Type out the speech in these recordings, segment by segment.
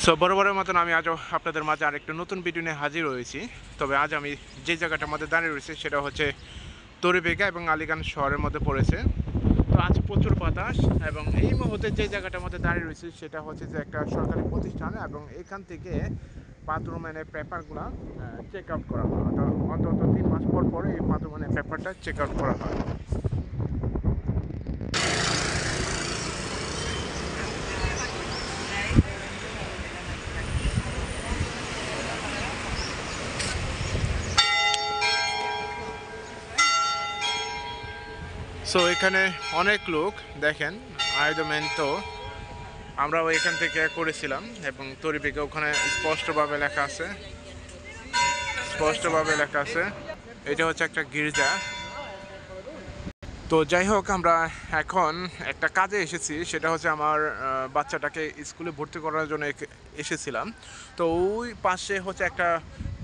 So বরাবরের মতন আমি আজও আপনাদের মাঝে আরেকটা নতুন ভিডিও নিয়ে হাজির হয়েছি। তবে আজ আমি যে জায়গাটার মধ্যে দাঁড়িয়ে রয়েছি সেটা হচ্ছে তরিবেগা এবং আলীগঞ্জ শহরের মধ্যে পড়েছে। তো আজ প্রচুর বাতাস এবং এই মুহূর্তে যে জায়গাটার মধ্যে দাঁড়িয়ে রয়েছে সেটা হচ্ছে যে একটা সরকারি প্রতিষ্ঠান এবং এখান থেকে বাথরুমের পেপারগুলো চেক আউট করা হয়। অন্তত 3 মাস পর পরে এই বাথরুমের পেপারটা চেক আউট করা হয়। সো এখানে অনেক লোক দেখেন আয়োজমেন্ট আমরাও এখান থেকে করেছিলাম এবং তরিবেগে ওখানে স্পষ্টভাবে লেখা আছে এটা হচ্ছে একটা গির্জা। তো যাই হোক, আমরা এখন একটা কাজে এসেছি, সেটা হচ্ছে আমার বাচ্চাটাকে স্কুলে ভর্তি করার জন্য এসেছিলাম। তো ওই পাশে হচ্ছে একটা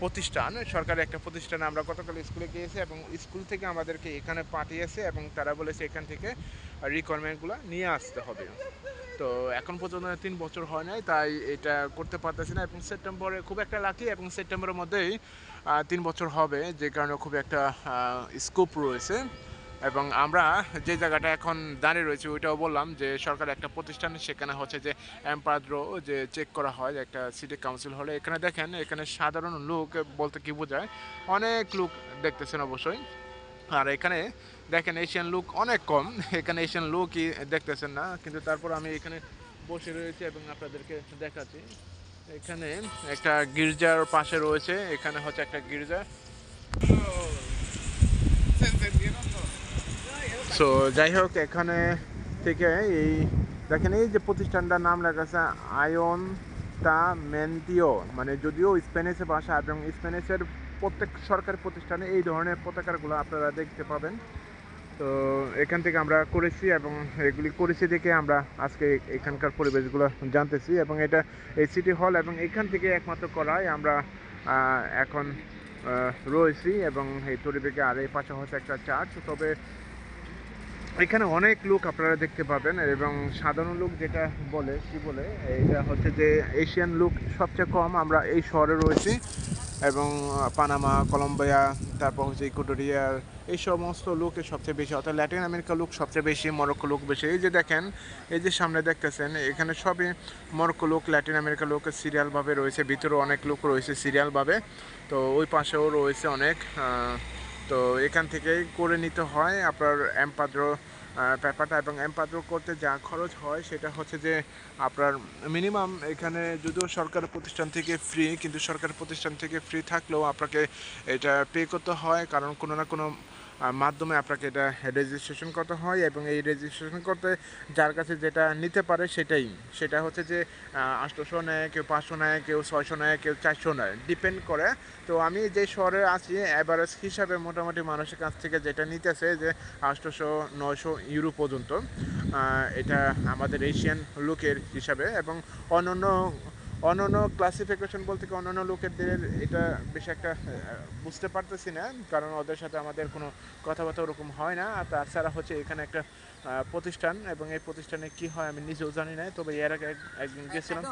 প্রতিষ্ঠান, সরকারি একটা প্রতিষ্ঠানে আমরা গতকাল স্কুলে গিয়েছি এবং স্কুল থেকে আমাদেরকে এখানে পাঠিয়েছে এবং তারা বলেছে এখান থেকে রিকোয়ারমেন্টগুলো নিয়ে আসতে হবে। তো এখন পর্যন্ত 3 বছর হয় নাই, তাই এটা করতে পারতেছি না এবং সেপ্টেম্বরে খুব একটা লাকি এবং সেপ্টেম্বরের মধ্যেই 3 বছর হবে, যে কারণে খুব একটা স্কোপ রয়েছে। এবং আমরা যে জায়গাটা এখন দাঁড়িয়ে রয়েছি ওইটাও বললাম যে সরকার একটা প্রতিষ্ঠান, সেখানে হচ্ছে যে এমপাদ্রো যে চেক করা হয় একটা সিটি কাউন্সিল হলে। এখানে দেখেন, এখানে সাধারণ লোক বলতে কি বোঝায়, অনেক লোক দেখতেছেন অবশ্যই। আর এখানে দেখেন এশিয়ান লোক অনেক কম, এখানে এশিয়ান লোকই দেখতেছেন না, কিন্তু তারপর আমি এখানে বসে রয়েছি এবং আপনাদেরকে দেখাচ্ছি। এখানে একটা গির্জার পাশে রয়েছে, এখানে হচ্ছে একটা গির্জা। সো যাই হোক, এখানে থেকে এই দেখেন এই যে প্রতিষ্ঠানটার নাম লেখা আছে আয়ন্তামেন্টিও, মানে যদিও স্প্যানিশে ভাষা এবং স্প্যানিশের প্রত্যেক সরকারি প্রতিষ্ঠানে এই ধরনের পতাকাগুলো আপনারা দেখতে পাবেন। তো এখান থেকে আমরা করেছি এবং এগুলি করেছি দেখে আমরা আজকে এখানকার পরিবেশগুলো জানতেছি এবং এটা এই সিটি হল এবং এখান থেকে একমাত্র করাই আমরা এখন রয়েছি এবং এই তরিবেগে আর এই পাশে হচ্ছে একটা চার্চ। তবে এখানে অনেক লোক আপনারা দেখতে পাবেন এবং সাধারণ লোক যেটা বলে কি বলে, এটা হচ্ছে যে এশিয়ান লোক সবচেয়ে কম আমরা এই শহরে রয়েছি এবং পানামা, কলম্বিয়া, তারপর হচ্ছে ইকুয়েডরিয়ার এই সমস্ত লোকের সবচেয়ে বেশি, অর্থাৎ ল্যাটিন আমেরিকার লোক সবচেয়ে বেশি, মরক্কো লোক বেশি। এই যে দেখেন, এই যে সামনে দেখতেছেন, এখানে সবই মরক্কো লোক, ল্যাটিন আমেরিকার লোক সিরিয়ালভাবে রয়েছে, ভিতরেও অনেক লোক রয়েছে সিরিয়ালভাবে। তো ওই পাশেও রয়েছে অনেক। তো এখান থেকেই করে নিতে হয় আপনার এমপাদ্রো পেপারটা এবং এমপাদ্রো করতে যা খরচ হয় সেটা হচ্ছে যে আপনার মিনিমাম, এখানে যদিও সরকারি প্রতিষ্ঠান থেকে ফ্রি, কিন্তু সরকারি প্রতিষ্ঠান থেকে ফ্রি থাকলেও আপনাকে এটা পে করতে হয়, কারণ কোনো না কোনো মাধ্যমে আপনাকে এটা রেজিস্ট্রেশন করতে হয় এবং এই রেজিস্ট্রেশন করতে যার কাছে যেটা নিতে পারে সেটা হচ্ছে যে 800 নেয়, কেউ 500 নেয়, কেউ 600 নেয়, কেউ 400 নেয়, ডিপেন্ড করে। তো আমি যে শহরে আছি অ্যাভারেজ হিসাবে মোটামুটি মানুষের কাছ থেকে যেটা নিতেছে যে 800-900 ইউরো পর্যন্ত, এটা আমাদের এশিয়ান লুকের হিসাবে। এবং অন্যান্য অন্যান্য ক্লাসিফিকেশন বলতে কি অন্যান্য লোকেদের এটা বেশি একটা বুঝতে পারতেছি না, কারণ ওদের সাথে আমাদের কোনো কথাবার্তা ওরকম হয় না। আর তাছাড়া হচ্ছে এখানে একটা প্রতিষ্ঠান এবং এই প্রতিষ্ঠানে কি হয় আমি নিজেও জানি না, তবে এর আগে একদিন গেছিলাম।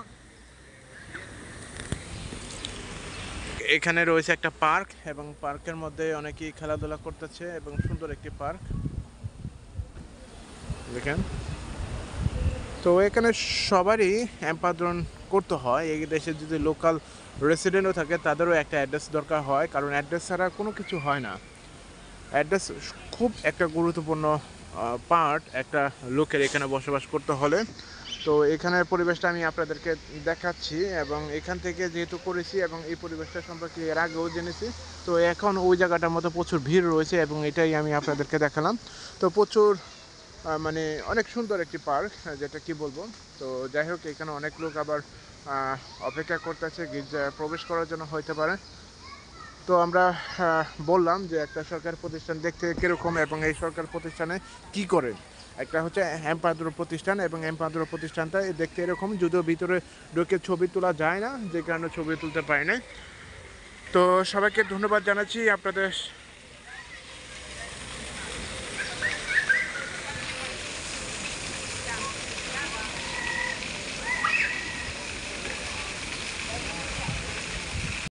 এখানে রয়েছে একটা পার্ক এবং পার্কের মধ্যে অনেকেই খেলাধুলা করতেছে এবং সুন্দর একটি পার্ক দেখেন। তো এখানে সবারই এম্পাদ্রন করতে হয়। এই দেশে যদি লোকাল রেসিডেন্টও থাকে তাদেরও একটা অ্যাড্রেস দরকার হয়, কারণ অ্যাড্রেস ছাড়া কোনো কিছু হয় না। অ্যাড্রেস খুব একটা গুরুত্বপূর্ণ পার্ট একটা লোকের এখানে বসবাস করতে হলে। তো এখানের পরিবেশটা আমি আপনাদেরকে দেখাচ্ছি এবং এখান থেকে যেহেতু করেছি এবং এই পরিবেশটা সম্পর্কে এর আগেও জেনেছি, তো এখন ওই জায়গাটার মতো প্রচুর ভিড় রয়েছে এবং এটাই আমি আপনাদেরকে দেখালাম। তো প্রচুর মানে অনেক সুন্দর একটি পার্ক, যেটা কি বলবো। তো যাই হোক, এখানে অনেক লোক আবার অপেক্ষা করতেছে গির্জায় প্রবেশ করার জন্য হইতে পারে। তো আমরা বললাম যে একটা সরকারি প্রতিষ্ঠান দেখতে কীরকম এবং এই সরকারি প্রতিষ্ঠানে কি করে। একটা হচ্ছে এমপাদ্রো প্রতিষ্ঠান এবং এমপাদ্রো প্রতিষ্ঠানটা দেখতে এরকম, যদিও ভিতরে ঢুকে ছবি তোলা যায় না, যে কারণে ছবি তুলতে পারি না। তো সবাইকে ধন্যবাদ জানাচ্ছি আপনাদের